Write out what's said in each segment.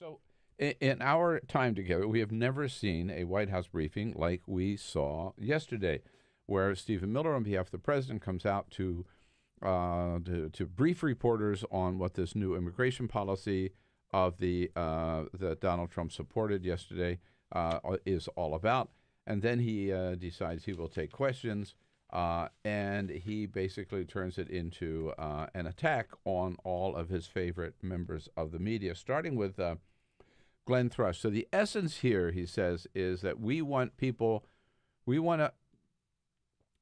So, in our time together, we have never seen a White House briefing like we saw yesterday, where Stephen Miller, on behalf of the president, comes out to brief reporters on what this new immigration policy of that Donald Trump supported yesterday is all about. And then he decides he will take questions, and he basically turns it into an attack on all of his favorite members of the media, starting with Glenn Thrush. So the essence here, he says, is that we want to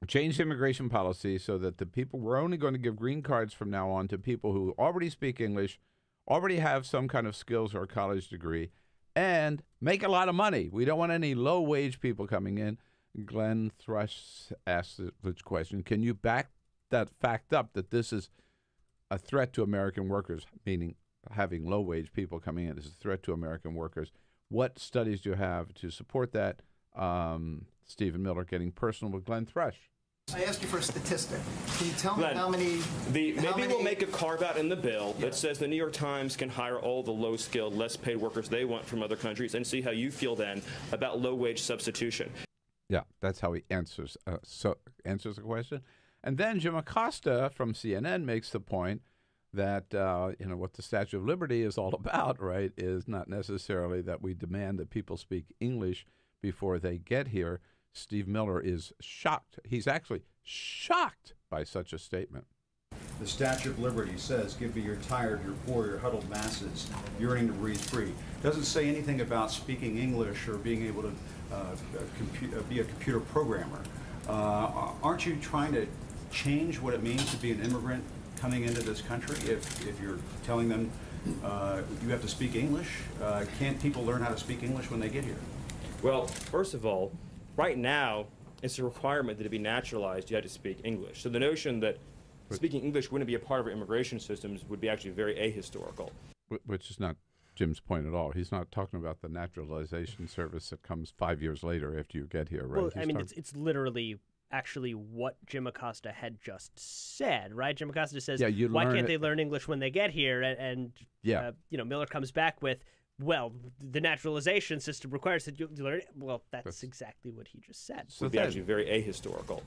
change immigration policy so that we're only going to give green cards from now on to people who already speak English, already have some kind of skills or college degree, and make a lot of money. We don't want any low-wage people coming in. Glenn Thrush asked the question, can you back that fact up that this is a threat to American workers, meaning having low-wage people coming in is a threat to American workers? What studies do you have to support that? Stephen Miller getting personal with Glenn Thrush. I asked you for a statistic. Can you tell me how many... Maybe we'll make a carve-out in the bill that says the New York Times can hire all the low-skilled, less-paid workers they want from other countries, and see how you feel then about low-wage substitution. Yeah, that's how he answers the question. And then Jim Acosta from CNN makes the point that what the Statue of Liberty is all about, right, is not necessarily that we demand that people speak English before they get here. Steve Miller is shocked. He's actually shocked by such a statement. The Statue of Liberty says, give me your tired, your poor, your huddled masses, yearning to breathe free. Doesn't say anything about speaking English or being able to be a computer programmer. Aren't you trying to change what it means to be an immigrant coming into this country? If you're telling them you have to speak English, can't people learn how to speak English when they get here? Well, first of all, right now, it's a requirement that to be naturalized, you had to speak English. So the notion that speaking English wouldn't be a part of our immigration systems would be actually very ahistorical. Which is not Jim's point at all. He's not talking about the naturalization service that comes 5 years later after you get here, right? Well, I mean, it's literally actually what Jim Acosta had just said, right? Jim Acosta says, why can't they learn English when they get here? And Miller comes back with, well, the naturalization system requires that you learn it. Well, that's exactly what he just said. So would be actually very ahistorical.